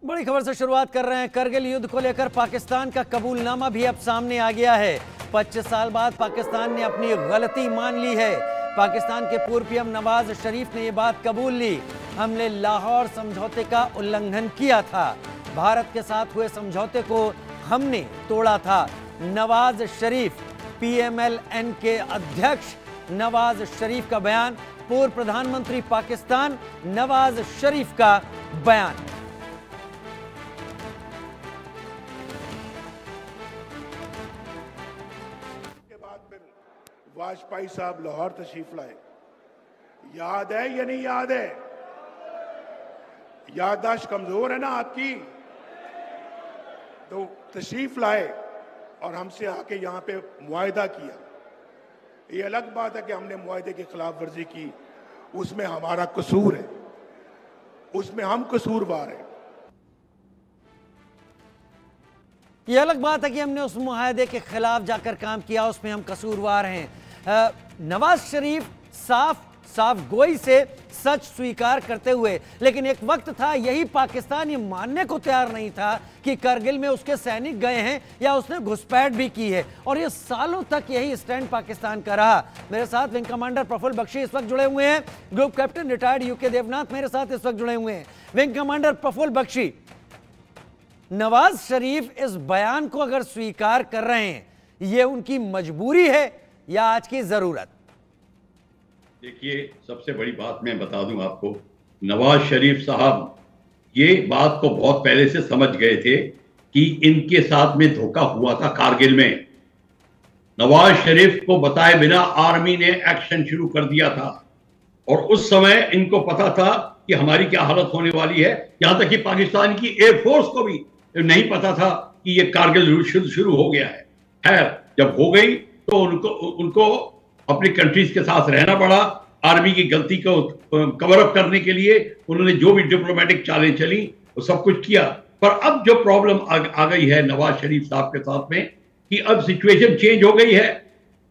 बड़ी खबर से शुरुआत कर रहे हैं। करगिल युद्ध को लेकर पाकिस्तान का कबूलनामा भी अब सामने आ गया है। 25 साल बाद पाकिस्तान ने अपनी गलती मान ली है। पाकिस्तान के पूर्व पीएम नवाज शरीफ ने ये बात कबूल ली। हमने लाहौर समझौते का उल्लंघन किया था। भारत के साथ हुए समझौते को हमने तोड़ा था। नवाज शरीफ, पीएमएलएन के अध्यक्ष नवाज शरीफ का बयान। पूर्व प्रधानमंत्री पाकिस्तान नवाज शरीफ का बयान। वाजपेयी साहब लाहौर तशरीफ लाए, याद है या नहीं याद है? याददाश्त कमजोर है ना आपकी? तो तशरीफ लाए और हमसे आके यहाँ पे मुआहदा किया। ये अलग बात है कि हमने मुआहदे की खिलाफ वर्जी की, उसमें हमारा कसूर है, उसमें हम कसूरवार हैं। ये अलग बात है कि हमने उस मुआहदे के खिलाफ जाकर काम किया, उसमें हम कसूरवार हैं। नवाज शरीफ साफ गोई से सच स्वीकार करते हुए, लेकिन एक वक्त था यही पाकिस्तान ये मानने को तैयार नहीं था कि करगिल में उसके सैनिक गए हैं या उसने घुसपैठ भी की है, और ये सालों तक यही स्टैंड पाकिस्तान का रहा। मेरे साथ विंग कमांडर प्रफुल्ल बख्शी इस वक्त जुड़े हुए हैं। Group captain retired U K Devnath मेरे साथ इस वक्त जुड़े हुए हैं। विंग कमांडर प्रफुल्ल बख्शी, नवाज शरीफ इस बयान को अगर स्वीकार कर रहे हैं, ये उनकी मजबूरी है या आज की जरूरत? देखिए, सबसे बड़ी बात मैं बता दूं आपको, नवाज शरीफ साहब ये बात को बहुत पहले से समझ गए थे कि इनके साथ में धोखा हुआ था कारगिल में। नवाज शरीफ को बताए बिना आर्मी ने एक्शन शुरू कर दिया था, और उस समय इनको पता था कि हमारी क्या हालत होने वाली है। यहां तक कि पाकिस्तान की एयरफोर्स को भी नहीं पता था कि ये कारगिल शुरू हो गया है। खैर, जब हो गई तो उनको अपनी कंट्रीज के साथ रहना पड़ा। आर्मी की गलती को कवर अप करने के लिए उन्होंने जो भी डिप्लोमेटिक चालें चली वो सब कुछ किया। पर अब जो प्रॉब्लम आ गई है नवाज शरीफ साहब के साथ में कि अब सिचुएशन चेंज हो गई है।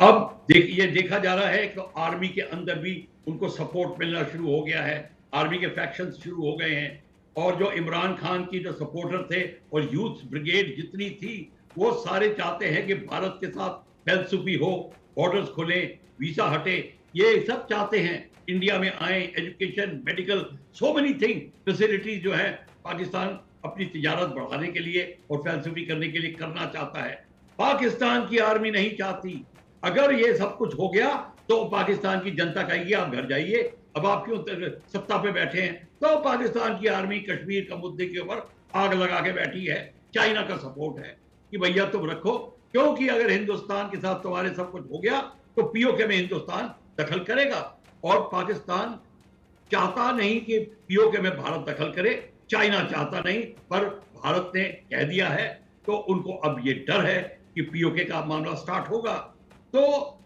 अब ये देखा जा रहा है कि आर्मी के अंदर भी उनको सपोर्ट मिलना शुरू हो गया है। आर्मी के फैक्शंस शुरू हो गए हैं, और जो इमरान खान की जो सपोर्टर थे और यूथ ब्रिगेड जितनी थी, वो सारे चाहते हैं कि भारत के साथ फैलसूफी हो, बॉर्डर्स खुले, वीजा हटे, ये सब चाहते हैं। इंडिया में आए, education, medical, so many thing, facilities जो है पाकिस्तान अपनी तिजारत बढ़ाने के लिए और फैलसूफी करने के लिए करना चाहता है। पाकिस्तान की आर्मी नहीं चाहती। अगर ये सब कुछ हो गया तो पाकिस्तान की जनता कहेगी आप घर जाइए, अब आप क्यों सत्ता पे बैठे हैं। तो पाकिस्तान की आर्मी कश्मीर का मुद्दे के ऊपर आग लगा के बैठी है। चाइना का सपोर्ट है कि भैया तुम रखो, क्योंकि अगर हिंदुस्तान के साथ तुम्हारे सब कुछ हो गया तो पीओके में हिंदुस्तान दखल करेगा, और पाकिस्तान चाहता नहीं कि पीओके में भारत दखल करे। चाइना चाहता नहीं, पर भारत ने कह दिया है, तो उनको अब ये डर है कि पीओके का मामला स्टार्ट होगा। तो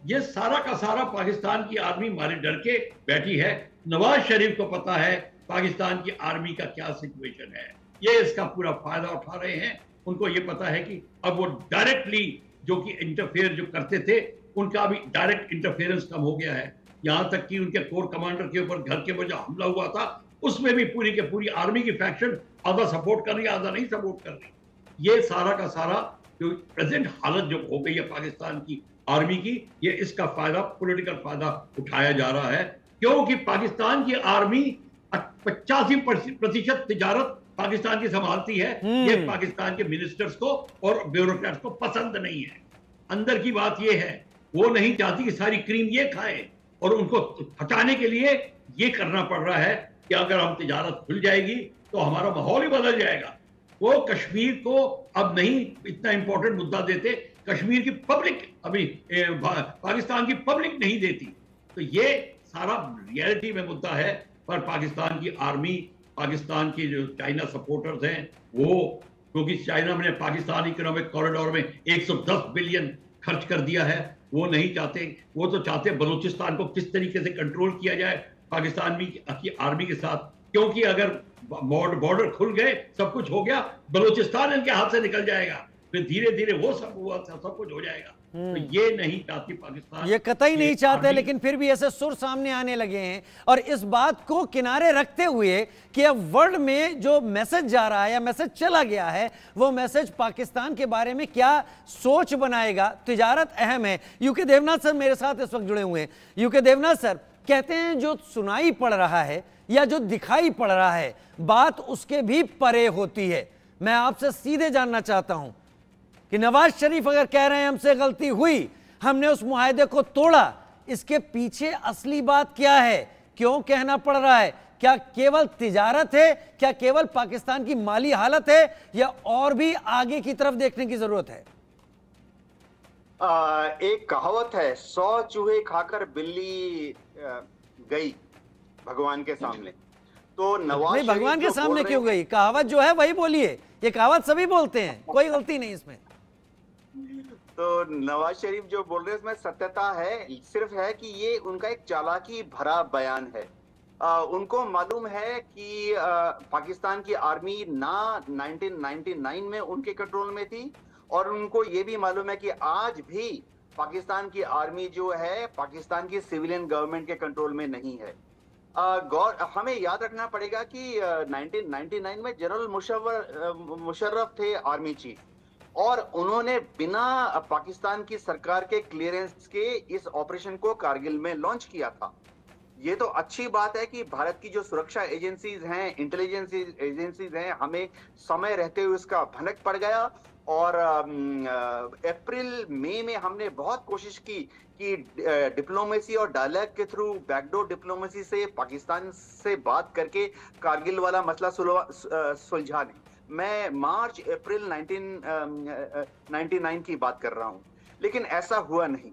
ये सारा का सारा पाकिस्तान की आर्मी मारे डर के बैठी है। नवाज शरीफ को पता है पाकिस्तान की आर्मी का क्या सिचुएशन है, ये इसका पूरा फायदा उठा रहे हैं। उनको ये पता है कि अब वो डायरेक्टली जो कि इंटरफेयर जो करते थे, उनका भी डायरेक्ट इंटरफेरेंस कम हो गया है। यहां तक कि उनके कोर कमांडर के ऊपर घर के ऊपर जो हमला हुआ था, उसमें भी पूरी के पूरी आर्मी की फैक्शन आधा सपोर्ट कर रही है, आधा नहीं सपोर्ट कर रही। ये सारा का सारा जो प्रेजेंट हालत जो हो गई है पाकिस्तान की आर्मी की, ये इसका फायदा, पॉलिटिकल फायदा उठाया जा रहा है, क्योंकि पाकिस्तान की आर्मी 85% तिजारत पाकिस्तान की संभालती है। ये पाकिस्तान के मिनिस्टर्स को और ब्यूरोक्रेट्स को पसंद नहीं है। अंदर की बात ये है, वो नहीं चाहती कि सारी क्रीम ये खाएं, और उनको हटाने के लिए ये करना पड़ रहा है कि अगर हम तिजारत खुल जाएगी तो हमारा माहौल ही बदल जाएगा। वो कश्मीर को अब नहीं इतना इंपॉर्टेंट मुद्दा देते, कश्मीर की पब्लिक अभी पाकिस्तान की पब्लिक नहीं देती। तो ये सारा रियलिटी में मुद्दा है। पर पाकिस्तान की आर्मी, पाकिस्तान की जो चाइना सपोर्टर्स हैं, वो क्योंकि चाइना ने पाकिस्तान इकोनॉमिक कॉरिडोर में 110 बिलियन खर्च कर दिया है, वो नहीं चाहते। वो तो चाहते बलूचिस्तान को किस तरीके से कंट्रोल किया जाए पाकिस्तान की आर्मी के साथ, क्योंकि अगर बॉर्डर खुल गए, सब कुछ हो गया, बलूचिस्तान इनके हाथ से निकल जाएगा। फिर धीरे धीरे वो सब हुआ, सब कुछ हो जाएगा। तो ये नहीं चाहती पाकिस्तान, ये कतई नहीं चाहते, लेकिन फिर भी ऐसे सुर सामने आने लगे हैं। और इस बात को किनारे रखते हुए कि अब वर्ल्ड में जो मैसेज जा रहा है या मैसेज चला गया है, वो मैसेज पाकिस्तान के बारे में क्या सोच बनाएगा। तिजारत अहम है। यूके देवनाथ सर मेरे साथ इस वक्त जुड़े हुए हैं। यूके देवनाथ सर कहते हैं जो सुनाई पड़ रहा है या जो दिखाई पड़ रहा है, बात उसके भी परे होती है। मैं आपसे सीधे जानना चाहता हूं कि नवाज शरीफ अगर कह रहे हैं हमसे गलती हुई, हमने उस मुआहदे को तोड़ा, इसके पीछे असली बात क्या है, क्यों कहना पड़ रहा है? क्या केवल तिजारत है, क्या केवल पाकिस्तान की माली हालत है, या और भी आगे की तरफ देखने की जरूरत है? एक कहावत है, 100 चूहे खाकर बिल्ली गई भगवान के सामने। तो नवाज नहीं, भगवान के सामने क्यों गई? कहावत जो है वही बोलिए। ये कहावत सभी बोलते हैं, कोई गलती नहीं इसमें। तो नवाज शरीफ जो बोल रहे हैं उसमें सत्यता है, सिर्फ है कि ये उनका एक चालाकी भरा बयान है। उनको मालूम है कि पाकिस्तान की आर्मी ना 1999 में उनके कंट्रोल में थी, और उनको ये भी मालूम है कि आज भी पाकिस्तान की आर्मी जो है पाकिस्तान की सिविलियन गवर्नमेंट के कंट्रोल में नहीं है। हमें याद रखना पड़ेगा कि 1999 में जनरल मुशर्रफ थे आर्मी चीफ, और उन्होंने बिना पाकिस्तान की सरकार के क्लियरेंस के इस ऑपरेशन को कारगिल में लॉन्च किया था। ये तो अच्छी बात है कि भारत की जो सुरक्षा एजेंसीज हैं, इंटेलिजेंस एजेंसीज हैं, हमें समय रहते हुए इसका भनक पड़ गया। और अप्रैल मई में हमने बहुत कोशिश की कि डिप्लोमेसी और डायलॉग के थ्रू, बैकडोर डिप्लोमेसी से पाकिस्तान से बात करके कारगिल वाला मसला सुलझा लें। मैं मार्च अप्रैल 1999 की बात कर रहा हूं, लेकिन ऐसा हुआ नहीं।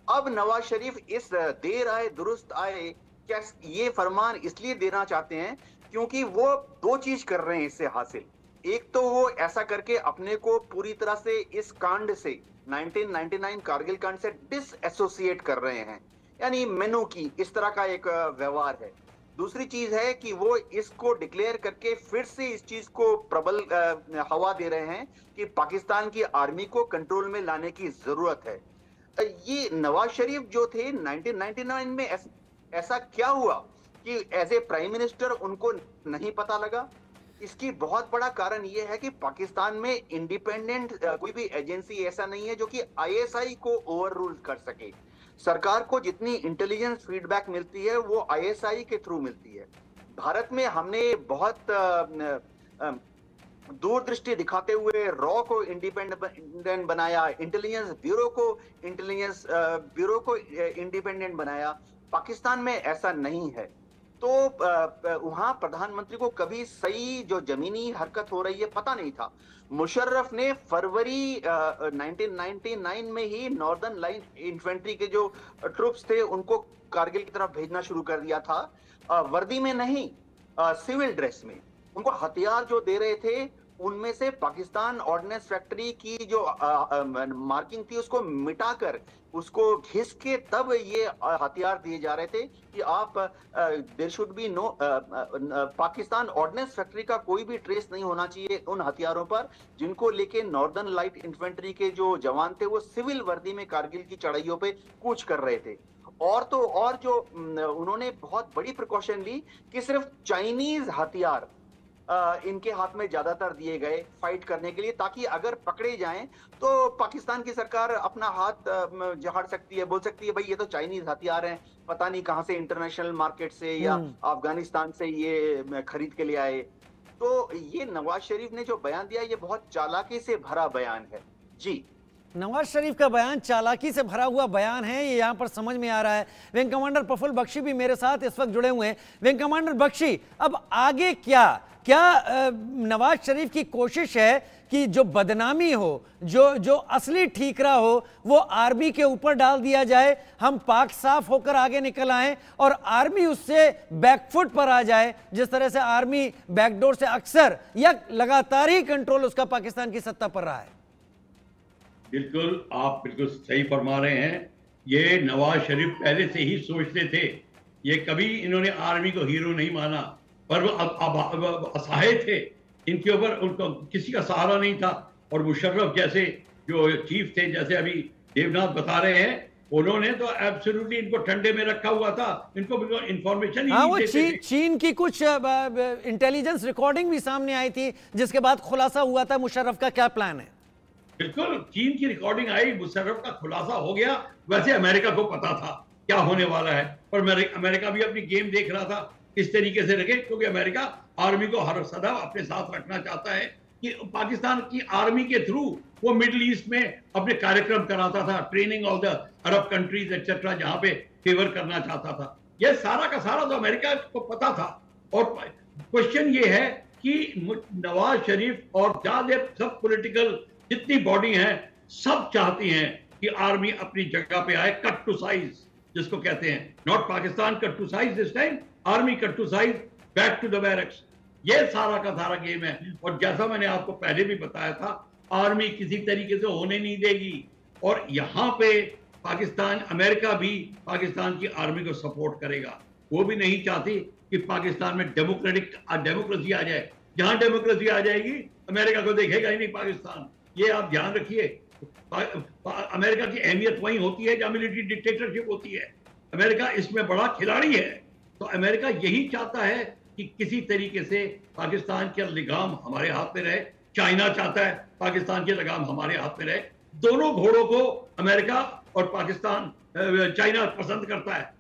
अब नवाज शरीफ इस देर आए दुरुस्त आए क्या ये फरमान इसलिए देना चाहते हैं क्योंकि वो दो चीज कर रहे हैं इससे हासिल। एक तो वो ऐसा करके अपने को पूरी तरह से इस कांड से, 1999 कारगिल कांड से डिसएसोसिएट कर रहे हैं, यानी मेनू की इस तरह का एक व्यवहार है। दूसरी चीज है कि वो इसको डिक्लेयर करके फिर से इस चीज को प्रबल हवा दे रहे हैं कि पाकिस्तान की आर्मी को कंट्रोल में लाने की जरूरत है। ये नवाज शरीफ जो थे 1999 में ऐसा क्या हुआ कि एज ए प्राइम मिनिस्टर उनको नहीं पता लगा? इसकी बहुत बड़ा कारण यह है कि पाकिस्तान में इंडिपेंडेंट कोई भी एजेंसी ऐसा नहीं है जो कि आईएसआई को ओवर रूल कर सके। सरकार को जितनी इंटेलिजेंस फीडबैक मिलती है वो आईएसआई के थ्रू मिलती है। भारत में हमने बहुत दूरदृष्टि दिखाते हुए रॉ को इंडिपेंडेंट बनाया, इंटेलिजेंस ब्यूरो को इंडिपेंडेंट बनाया। पाकिस्तान में ऐसा नहीं है। तो वहां प्रधानमंत्री को कभी सही जो जमीनी हरकत हो रही है पता नहीं था। मुशर्रफ ने फरवरी 1999 में ही नॉर्दर्न लाइन इन्फेंट्री के जो ट्रूप्स थे उनको कारगिल की तरफ भेजना शुरू कर दिया था, वर्दी में नहीं, सिविल ड्रेस में। उनको हथियार जो दे रहे थे उनमें से पाकिस्तान ऑर्डिनेंस फैक्ट्री की जो मार्किंग थी उसको मिटाकर, उसको घिस के तब ये हथियार दिए जा रहे थे कि आप there should be no, Pakistan ordnance factory का कोई भी ट्रेस नहीं होना चाहिए उन हथियारों पर, जिनको लेके नॉर्दर्न लाइट इन्फेंट्री के जो जवान थे वो सिविल वर्दी में कारगिल की चढ़ाइयों पे कूच कर रहे थे। और तो और जो उन्होंने बहुत बड़ी प्रिकॉशन ली कि सिर्फ चाइनीज हथियार इनके हाथ में ज्यादातर दिए गए फाइट करने के लिए, ताकि अगर पकड़े जाएं तो पाकिस्तान की सरकार अपना हाथ झाड़ सकती है, बोल सकती है भाई ये तो चाइनीज हथियार हैं, पता नहीं कहां से इंटरनेशनल मार्केट से या अफगानिस्तान से ये खरीद के ले आए। तो ये नवाज शरीफ ने जो बयान दिया ये बहुत चालाकी से भरा बयान है। जी, नवाज शरीफ का बयान चालाकी से भरा हुआ बयान है, ये यहां पर समझ में आ रहा है। विंग कमांडर प्रफुल्ल बख्शी भी मेरे साथ इस वक्त जुड़े हुए हैं। विंग कमांडर बख्शी, अब आगे क्या नवाज शरीफ की कोशिश है कि जो बदनामी हो, जो असली ठीकरा हो, वो आर्मी के ऊपर डाल दिया जाए, हम पाक साफ होकर आगे निकल आए और आर्मी उससे बैकफुट पर आ जाए, जिस तरह से आर्मी बैकडोर से अक्सर या लगातार ही कंट्रोल उसका पाकिस्तान की सत्ता पर रहा है? बिल्कुल, आप बिल्कुल सही फरमा रहे हैं। ये नवाज शरीफ पहले से ही सोचते थे, ये कभी इन्होंने आर्मी को हीरो नहीं माना, पर वो अब असहाय थे, इनके ऊपर उनको किसी का सहारा नहीं था। और मुशर्रफ जैसे जो चीफ थे, जैसे अभी देवनाथ बता रहे हैं, उन्होंने तो एब्सोल्युटली इनको ठंडे में रखा हुआ था, इनको बिल्कुल इंफॉर्मेशन ही नहीं देते थे। चीन की कुछ इंटेलिजेंस रिकॉर्डिंग भी सामने आई थी, जिसके बाद खुलासा हुआ था मुशर्रफ का क्या प्लान है। बिल्कुल, चीन की रिकॉर्डिंग आई, मुशर्रफ का खुलासा हो गया। वैसे अमेरिका को पता था क्या होने वाला है, और अमेरिका भी अपनी गेम देख रहा था इस तरीके से रखे, क्योंकि अमेरिका आर्मी को हर सदा अपने साथ रखना चाहता है कि पाकिस्तान की आर्मी के थ्रू वो मिडिल ईस्ट में अपने कार्यक्रम कराता था, training of the Arab countries etcetera, जहां पे फेवर करना चाहता था। ये सारा का सारा तो अमेरिका को पता था। और क्वेश्चन ये है कि नवाज शरीफ और ज्यादा सब पॉलिटिकल जितनी बॉडी हैं, सब चाहती हैं कि आर्मी अपनी जगह पे आए, कट टू साइज जिसको कहते हैं, not Pakistan cut to size this time, army cut to size, back to the barracks. ये सारा का सारा गेम है। और जैसा मैंने आपको पहले भी बताया था, आर्मी किसी तरीके से होने नहीं देगी। और यहां पे पाकिस्तान, अमेरिका भी पाकिस्तान की आर्मी को सपोर्ट करेगा। वो भी नहीं चाहती कि पाकिस्तान में डेमोक्रेसी आ जाए। जहां डेमोक्रेसी आ जाएगी, अमेरिका को देखेगा ही नहीं पाकिस्तान। ये आप ध्यान रखिए। अमेरिका की अहमियत वहीं होती है जहां मिलिट्री डिक्टेटरशिप होती है। अमेरिका इसमें बड़ा खिलाड़ी है। तो अमेरिका यही चाहता है कि किसी तरीके से पाकिस्तान के लगाम हमारे हाथ में रहे। चाइना चाहता है पाकिस्तान के लगाम हमारे हाथ में रहे। दोनों घोड़ों को अमेरिका और पाकिस्तान, चाइना पसंद करता है।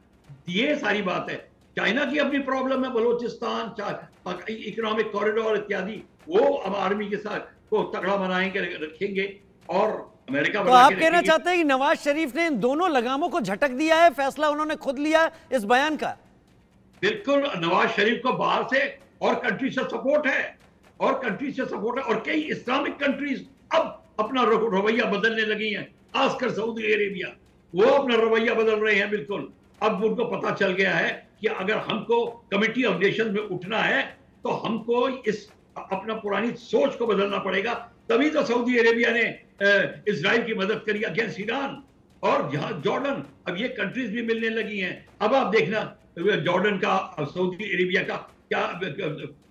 ये सारी बात है। चाइना की अपनी प्रॉब्लम है, बलोचिस्तान, इकोनॉमिक कॉरिडोर इत्यादि, वो अब आर्मी के साथ को तगड़ा बनाएंगे, रखेंगे। और अमेरिका, तो आप कहना चाहते हैं कि नवाज शरीफ ने इन दोनों लगामों को झटक दिया है, फैसला उन्होंने खुद लिया इस बयान का। बिल्कुल, नवाज शरीफ को बाहर से और कंट्री से सपोर्ट है, और कई इस्लामिक कंट्रीज अब अपना रवैया बदलने लगी हैं, खासकर सऊदी अरेबिया, वो अपना रवैया बदल रहे हैं। बिल्कुल, अब उनको पता चल गया है कि अगर हमको कमिटी ऑफ नेशन में उठना है तो हमको इस अपना पुरानी सोच को बदलना पड़ेगा। तभी तो सऊदी अरेबिया ने इजराइल की मदद करी अगेंस्ट ईरान, और जहां जॉर्डन, अब ये कंट्रीज भी मिलने लगी हैं। अब आप देखना जॉर्डन का, सऊदी अरेबिया का क्या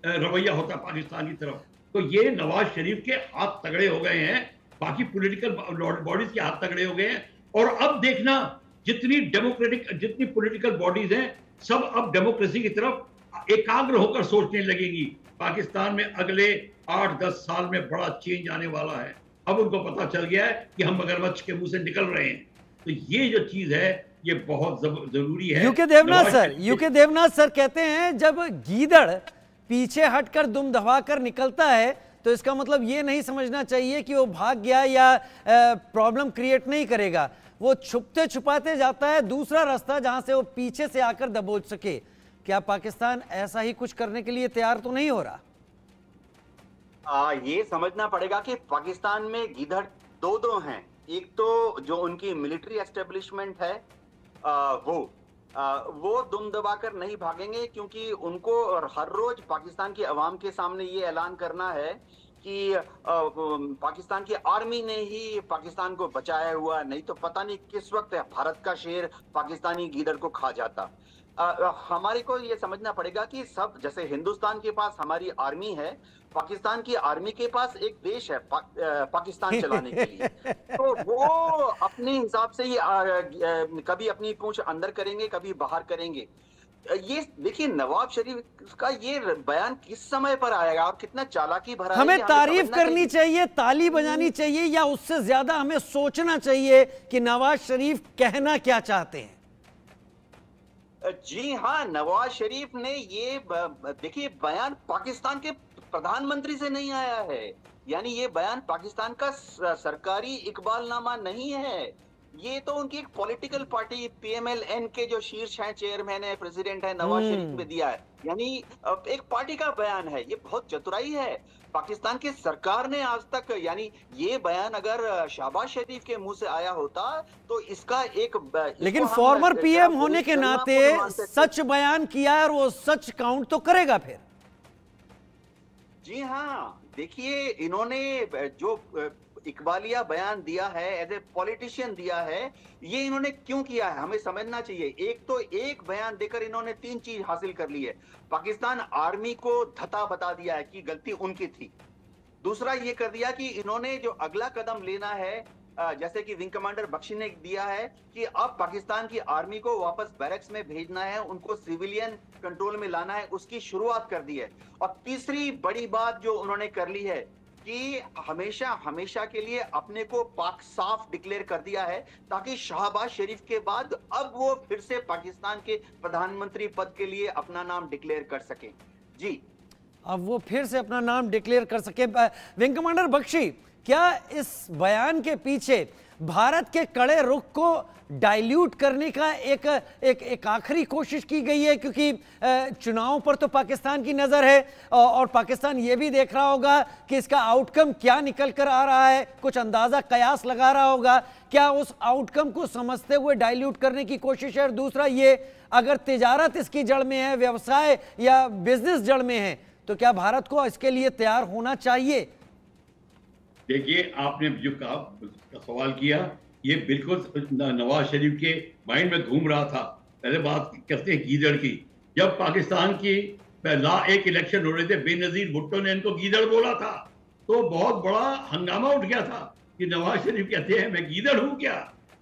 रवैया होता है पाकिस्तान की तरफ। तो ये नवाज शरीफ के हाथ तगड़े हो गए हैं, बाकी पॉलिटिकल बॉडीज के हाथ तगड़े हो गए हैं। और अब देखना, जितनी पॉलिटिकल बॉडीज हैं, सब अब डेमोक्रेसी की तरफ एकाग्र होकर सोचने लगेंगी। पाकिस्तान में अगले 8-10 साल में बड़ा चेंज आने वाला है। अब उनको पता चल गया है कि हम मगरमच्छ के मुंह से निकल रहे हैं। तो ये जो चीज है, ये बहुत जरूरी है। यूके देवनाथ सर कहते हैं, जब गीदड़ पीछे हटकर दुम दबाकर निकलता है तो इसका मतलब ये नहीं समझना चाहिए कि वो भाग गया या प्रॉब्लम क्रिएट नहीं करेगा। वो छुपते छुपाते जाता है दूसरा रास्ता जहां से वो पीछे से आकर दबोच सके। क्या पाकिस्तान ऐसा ही कुछ करने के लिए तैयार तो नहीं हो रहा? ये समझना पड़ेगा कि पाकिस्तान में गीदड़ दो हैं। एक तो जो उनकी मिलिट्री एस्टेब्लिशमेंट है, वो दुम दबाकर नहीं भागेंगे, क्योंकि उनको हर रोज पाकिस्तान की अवाम के सामने ये ऐलान करना है कि पाकिस्तान की आर्मी ने ही पाकिस्तान को बचाया हुआ, नहीं तो पता नहीं किस वक्त भारत का शेर पाकिस्तानी गीदड़ को खा जाता। हमारे को ये समझना पड़ेगा कि सब, जैसे हिंदुस्तान के पास हमारी आर्मी है, पाकिस्तान की आर्मी के पास एक देश है पाकिस्तान चलाने के लिए। तो वो अपने हिसाब से ही कभी अपनी पूंछ अंदर करेंगे, कभी बाहर करेंगे। ये देखिए, नवाब शरीफ का ये बयान किस समय पर आएगा और कितना चालाकी भरा है। हमें तारीफ करनी चाहिए, ताली बजानी चाहिए, या उससे ज्यादा हमें सोचना चाहिए कि नवाज शरीफ कहना क्या चाहते हैं? जी हाँ, नवाज शरीफ ने ये देखिए, बयान पाकिस्तान के प्रधानमंत्री से नहीं आया है। यानी ये बयान पाकिस्तान का सरकारी इकबालनामा नहीं है। ये तो उनकी एक पॉलिटिकल पार्टी PMLN के जो शीर्ष हैं, चेयरमैन है, प्रेसिडेंट है, नवाज शरीफ ने दिया है। यानी एक पार्टी का बयान है। ये बहुत चतुराई है पाकिस्तान की सरकार ने आज तक। यानी ये बयान अगर शहबाज शरीफ के मुंह से आया होता तो इसका एक, लेकिन फॉर्मर PM होने के नाते सच बयान किया है और वो सच काउंट तो करेगा फिर। जी हाँ, देखिए, इन्होंने जो इकबालिया बयान दिया है, एज ए पॉलिटिशियन दिया है, ये इन्होंने क्यों किया है हमें समझना चाहिए। एक तो एक बयान देकर इन्होंने 3 चीज हासिल कर ली है। पाकिस्तान आर्मी को धता बता दिया है कि गलती उनकी थी। दूसरा ये कर दिया कि इन्होंने जो अगला कदम लेना है, जैसे कि विंग कमांडर बख्शी ने दिया है कि अब पाकिस्तान की आर्मी को वापस बैरक्स में भेजना है, उनको सिविलियन कंट्रोल में लाना है, उसकी शुरुआत कर दी है। और तीसरी बड़ी बात जो उन्होंने कर ली है कि हमेशा हमेशा के लिए अपने को पाक साफ डिक्लेयर कर दिया है, ताकि शहबाज शरीफ के बाद अब वो फिर से पाकिस्तान के प्रधानमंत्री पद के लिए अपना नाम डिक्लेयर कर सके। जी, अब वो फिर से अपना नाम डिक्लेयर कर सके। विंग कमांडर बख्शी, क्या इस बयान के पीछे भारत के कड़े रुख को डाइल्यूट करने का एक आखिरी कोशिश की गई है? क्योंकि चुनाव पर तो पाकिस्तान की नज़र है और पाकिस्तान ये भी देख रहा होगा कि इसका आउटकम क्या निकल कर आ रहा है, कुछ अंदाज़ा कयास लगा रहा होगा। क्या उस आउटकम को समझते हुए डाइल्यूट करने की कोशिश है? और दूसरा ये, अगर तिजारत इसकी जड़ में है, व्यवसाय या बिजनेस जड़ में है, तो क्या भारत को इसके लिए तैयार होना चाहिए? देखिए, आपने जो सवाल किया, ये बिल्कुल नवाज शरीफ के माइंड में घूम रहा था। पहले बात करते हैं गीदड़ की। जब पाकिस्तान की एक इलेक्शन हो रहे थे, बेनजीर भुट्टो ने इनको गीदड़ बोला था, तो बहुत बड़ा हंगामा उठ गया था कि नवाज शरीफ कहते हैं मैं गीदड़ हूं क्या।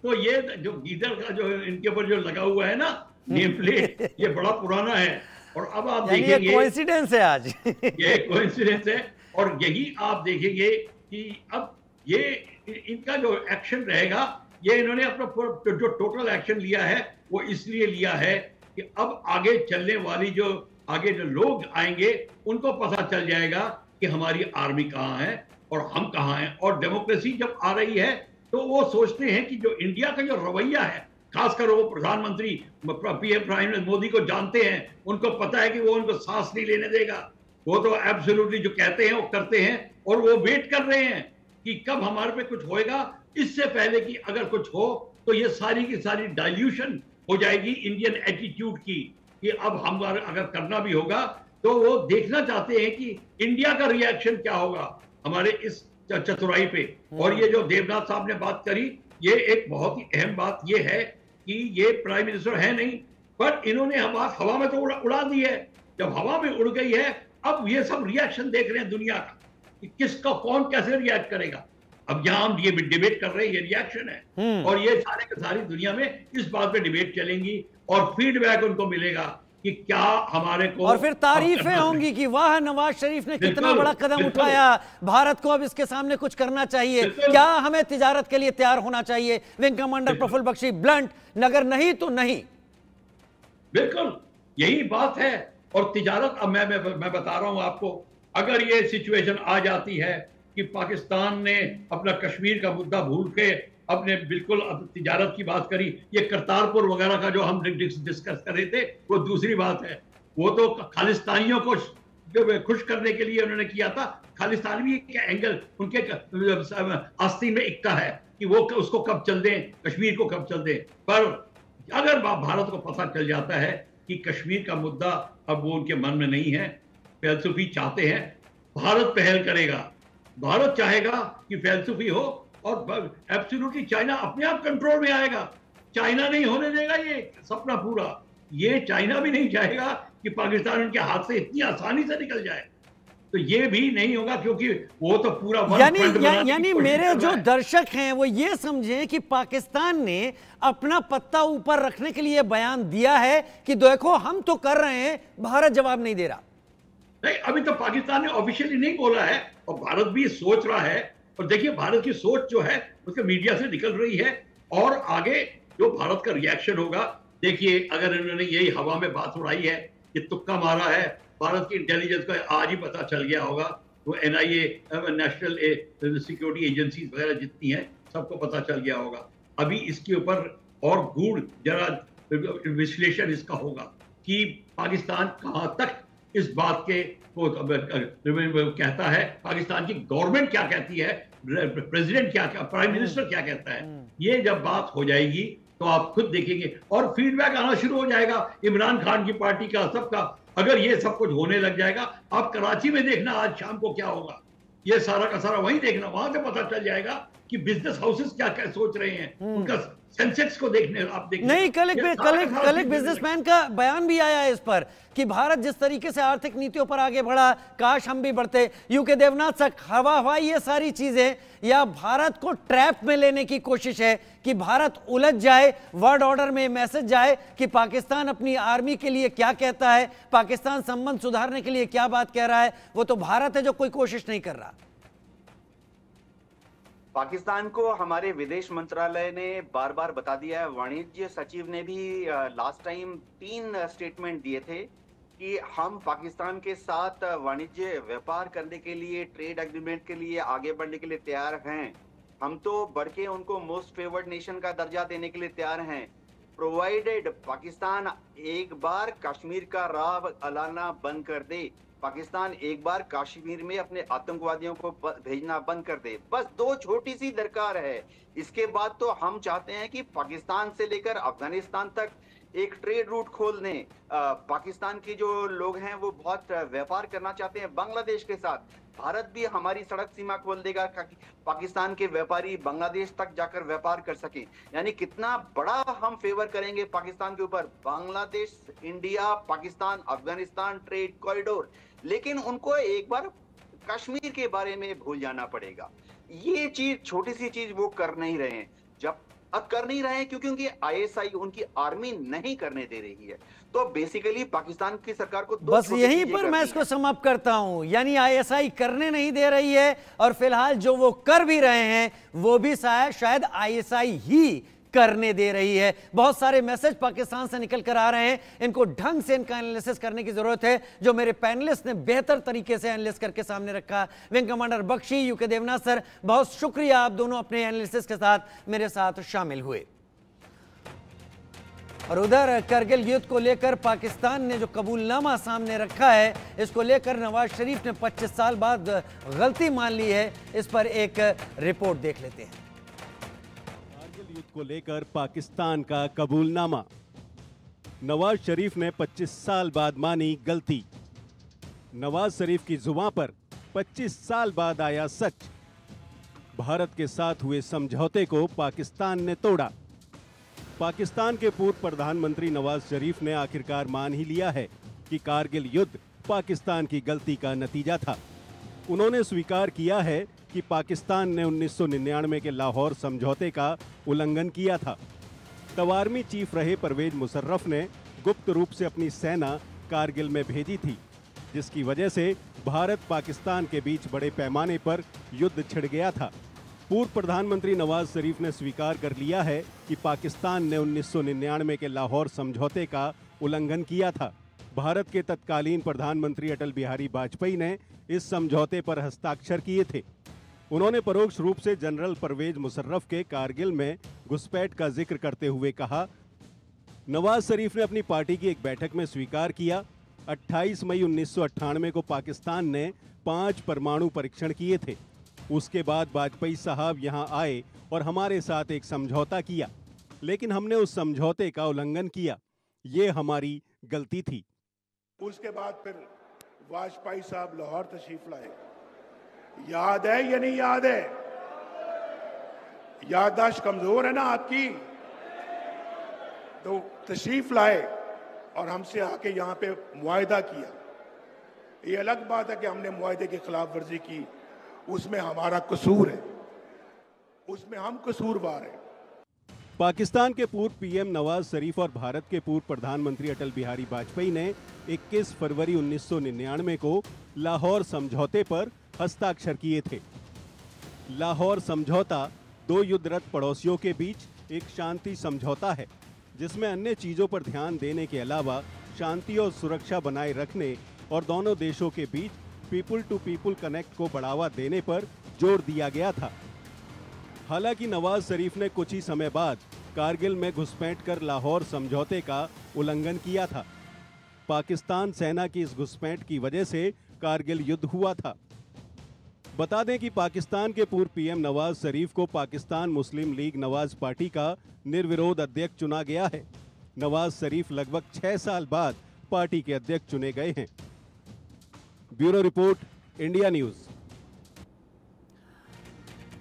तो ये जो गीदड़ का जो इनके ऊपर जो लगा हुआ है ना नेम प्लेट, ये बड़ा पुराना है। और अब आप देखेंगे, ये कोइंसिडेंस है आज ये कोइंसिडेंस है। और यही आप देखेंगे कि अब ये इनका जो एक्शन रहेगा, ये इन्होंने अपना जो टोटल एक्शन लिया है वो इसलिए लिया है कि अब आगे चलने वाली जो आगे जो लोग आएंगे उनको पता चल जाएगा कि हमारी आर्मी कहाँ है और हम कहाँ हैं। और डेमोक्रेसी जब आ रही है तो वो सोचते हैं कि जो इंडिया का जो रवैया है, खासकर वो प्रधानमंत्री पीएम प्राइम मिनिस्टर मोदी को जानते हैं, उनको पता है कि वो उनको सांस नहीं लेने देगा। वो तो एब्सोल्युटली जो कहते हैं वो करते हैं और वो वेट कर रहे हैं कि कब हमारे पे कुछ होएगा, इससे पहले कि अगर कुछ हो तो ये सारी की सारी डाइल्यूशन हो जाएगी इंडियन एटीट्यूड की, कि अब हम अगर करना भी होगा तो वो देखना चाहते हैं कि इंडिया का रिएक्शन क्या होगा हमारे इस चतुराई पे। और ये जो देवनाथ साहब ने बात करी, ये एक बहुत ही अहम बात ये है कि ये प्राइम मिनिस्टर है नहीं, पर इन्होंने बात हवा में तो उड़ा दी है। जब हवा में उड़ गई है, अब ये सब रिएक्शन देख रहे हैं दुनिया का कि किसका कौन कैसे रिएक्ट करेगा। अब यहाँ हम ये डिबेट कर रहे हैं, ये रिएक्शन है और ये सारे के सारी दुनिया में इस बात पे डिबेट चलेंगी और फीडबैक उनको मिलेगा कि क्या हमारे को, और फिर तारीफें होंगी कि वाह नवाज शरीफ ने कितना बड़ा कदम उठाया, भारत को अब इसके सामने कुछ करना चाहिए, क्या हमें तिजारत के लिए तैयार होना चाहिए। Wing commander Praful Bakshi, blunt, अगर नहीं तो नहीं। बिल्कुल यही बात है। और तिजारत, अब मैं बता रहा हूं आपको, अगर ये सिचुएशन आ जाती है कि पाकिस्तान ने अपना कश्मीर का मुद्दा भूल के अपने बिल्कुल तिजारत की बात करी, ये करतारपुर वगैरह का जो हम डिस्कस कर रहे थे वो दूसरी बात है। वो तो खालिस्तानियों को खुश करने के लिए उन्होंने किया था। खालिस्तान भी एक एंगल उनके आस्तीन में इक्का है कि वो उसको कब चल दें, कश्मीर को कब चल दें। पर अगर भारत को पता चल जाता है कि कश्मीर का मुद्दा अब वो उनके मन में नहीं है, फैलसूफी चाहते हैं, भारत पहल करेगा। भारत चाहेगा कि फैलसूफी हो और एब्सोल्युटली चाइना अपने आप कंट्रोल में आएगा। चाइना नहीं होने देगा ये सपना पूरा। ये चाइना भी नहीं चाहेगा कि पाकिस्तान उनके हाथ से इतनी आसानी से निकल जाए, तो ये भी नहीं होगा, क्योंकि वो तो पूरा यानी मेरे जो दर्शक हैं वो ये समझें कि पाकिस्तान ने अपना पत्ता ऊपर रखने के लिए बयान दिया है कि देखो हम तो कर रहे हैं, भारत जवाब नहीं दे रहा। नहीं, अभी तो पाकिस्तान ने ऑफिशियली नहीं बोला है और भारत भी सोच रहा है। और देखिए भारत की सोच जो है उसके मीडिया से निकल रही है और आगे जो भारत का रिएक्शन होगा, देखिए अगर इन्होंने यही हवा में बात उड़ाई है, ये तुक्का मारा है, भारत की इंटेलिजेंस को आज ही पता चल गया होगा, वो NIA नेशनल सिक्योरिटी एजेंसी वगैरह जितनी हैं सबको पता चल गया होगा। अभी इसके ऊपर और गूढ़ जरा विश्लेषण इसका होगा कि पाकिस्तान कहां तक इस बात के को कहता है, पाकिस्तान की गवर्नमेंट क्या कहती है, प्रेसिडेंट क्या, प्राइम मिनिस्टर क्या कहता है। ये जब बात हो जाएगी तो आप खुद देखेंगे और फीडबैक आना शुरू हो जाएगा इमरान खान की पार्टी का, सबका। अगर ये सब कुछ होने लग जाएगा, आप कराची में देखना आज शाम को क्या होगा, ये सारा का सारा वहीं देखना, वहां से पता चल जाएगा कि बिजनेस हाउसेस क्या क्या सोच रहे हैं, उनका सेंसेक्स को देखने आप देखिए नहीं, कल एक बिजनेसमैन का बयान भी आया है इस पर कि भारत जिस तरीके से आर्थिक नीतियों पर आगे बढ़ा, काश हम भी बढ़ते। यूके देवनाथ सर, हवाई ये सारी चीजें या भारत को ट्रैप में लेने की कोशिश है कि भारत उलझ जाए, वर्ल्ड ऑर्डर में मैसेज जाए कि पाकिस्तान अपनी आर्मी के लिए क्या कहता है, पाकिस्तान संबंध सुधारने के लिए क्या बात कह रहा है, वो तो भारत है जो कोई कोशिश नहीं कर रहा। पाकिस्तान को हमारे विदेश मंत्रालय ने बार बार बता दिया है, वाणिज्य सचिव ने भी लास्ट टाइम 3 स्टेटमेंट दिए थे कि हम पाकिस्तान के साथ वाणिज्य व्यापार करने के लिए, ट्रेड एग्रीमेंट के लिए आगे बढ़ने के लिए तैयार हैं। हम तो बढ़ के उनको मोस्ट फेवर्ड नेशन का दर्जा देने के लिए तैयार हैं, प्रोवाइडेड पाकिस्तान एक बार कश्मीर का राह अलाना बंद कर दे, पाकिस्तान एक बार कश्मीर में अपने आतंकवादियों को भेजना बंद कर दे। बस 2 छोटी सी दरकार है। इसके बाद तो हम चाहते हैं कि पाकिस्तान से लेकर अफगानिस्तान तक एक ट्रेड रूट खोल दें। पाकिस्तान के जो लोग हैं वो बहुत व्यापार करना चाहते हैं बांग्लादेश के साथ। भारत भी हमारी सड़क सीमा खोल देगा ताकि पाकिस्तान के व्यापारी बांग्लादेश तक जाकर व्यापार कर सकें। यानी कितना बड़ा हम फेवर करेंगे पाकिस्तान के ऊपर। Bangladesh, India, Pakistan, Afghanistan trade corridor. लेकिन उनको एक बार कश्मीर के बारे में भूल जाना पड़ेगा। ये चीज, छोटी सी चीज वो कर नहीं रहे हैं। अब कर नहीं रहे हैं क्योंकि उनकी आईएसआई, उनकी आर्मी नहीं करने दे रही है। तो बेसिकली पाकिस्तान की सरकार को बस यहीं पर मैं इसको समाप्त करता हूं, यानी आईएसआई करने नहीं दे रही है और फिलहाल जो वो कर भी रहे हैं वो भी शायद आईएसआई ही करने दे रही है। बहुत सारे मैसेज पाकिस्तान से निकल कर आ रहे हैं, इनको ढंग से इनका एनालिसिस करने की जरूरत है, जो मेरे पैनलिस्ट ने बेहतर तरीके से एनालिसिस करके सामने रखा। Wing commander Bakshi, U K Devnath sir, बहुत शुक्रिया, आप दोनों अपने एनालिसिस के साथ मेरे साथ शामिल हुए। और उधर करगिल युद्ध को लेकर पाकिस्तान ने जो कबूलनामा सामने रखा है, इसको लेकर नवाज शरीफ ने 25 साल बाद गलती मान ली है। इस पर एक रिपोर्ट देख लेते हैं। युद्ध को लेकर पाकिस्तान का कबूलनामा। नवाज शरीफ ने 25 साल बाद मानी गलती। नवाज शरीफ की जुबान पर 25 साल बाद आया सच। भारत के साथ हुए समझौते को पाकिस्तान ने तोड़ा। पाकिस्तान के पूर्व प्रधानमंत्री नवाज शरीफ ने आखिरकार मान ही लिया है कि कारगिल युद्ध पाकिस्तान की गलती का नतीजा था। उन्होंने स्वीकार किया है कि पाकिस्तान ने 1999 के लाहौर समझौते का उल्लंघन किया था। तब आर्मी चीफ रहे परवेज मुशर्रफ ने गुप्त रूप से अपनी सेना कारगिल में भेजी थी, जिसकी वजह से भारत पाकिस्तान के बीच बड़े पैमाने पर युद्ध छिड़ गया था। पूर्व प्रधानमंत्री नवाज शरीफ ने स्वीकार कर लिया है कि पाकिस्तान ने 1999 के लाहौर समझौते का उल्लंघन किया था। भारत के तत्कालीन प्रधानमंत्री अटल बिहारी वाजपेयी ने इस समझौते पर हस्ताक्षर किए थे। उन्होंने परोक्ष रूप से जनरल परवेज मुशर्रफ के कारगिल में घुसपैठ का जिक्र करते हुए कहा। नवाज शरीफ ने अपनी पार्टी की एक बैठक में स्वीकार किया, 28 मई 1998 को पाकिस्तान ने 5 परमाणु परीक्षण किए थे। उसके बाद वाजपेयी साहब यहां आए और हमारे साथ एक समझौता किया, लेकिन हमने उस समझौते का उल्लंघन किया। ये हमारी गलती थी। उसके बाद फिर वाजपेयी साहब लाहौर तशरीफ लाए। याद है या नहीं याद है? याददाश्त कमजोर है ना आपकी? तो तशरीफ लाए और हमसे आके यहाँ पे मुआहदा किया। ये अलग बात है कि हमने मुआहदे की खिलाफ वर्जी की, उसमें हमारा कसूर है, उसमें हम कसूरवार हैं। पाकिस्तान के पूर्व पीएम नवाज शरीफ और भारत के पूर्व प्रधानमंत्री अटल बिहारी वाजपेयी ने 21 फरवरी 1999 को लाहौर समझौते पर हस्ताक्षर किए थे। लाहौर समझौता 2 युद्धरत पड़ोसियों के बीच एक शांति समझौता है, जिसमें अन्य चीजों पर ध्यान देने के अलावा शांति और सुरक्षा बनाए रखने और दोनों देशों के बीच पीपुल टू पीपुल कनेक्ट को बढ़ावा देने पर जोर दिया गया था। हालांकि नवाज शरीफ ने कुछ ही समय बाद कारगिल में घुसपैठ कर लाहौर समझौते का उल्लंघन किया था। पाकिस्तान सेना की इस घुसपैठ की वजह से कारगिल युद्ध हुआ था। बता दें कि पाकिस्तान के पूर्व पीएम नवाज शरीफ को पाकिस्तान मुस्लिम लीग नवाज पार्टी का निर्विरोध अध्यक्ष चुना गया है। नवाज शरीफ लगभग 6 साल बाद पार्टी के अध्यक्ष चुने गए हैं। Bureau report, India news.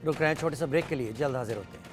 रुक रहे हैं छोटे से ब्रेक के लिए, जल्द हाजिर होते हैं।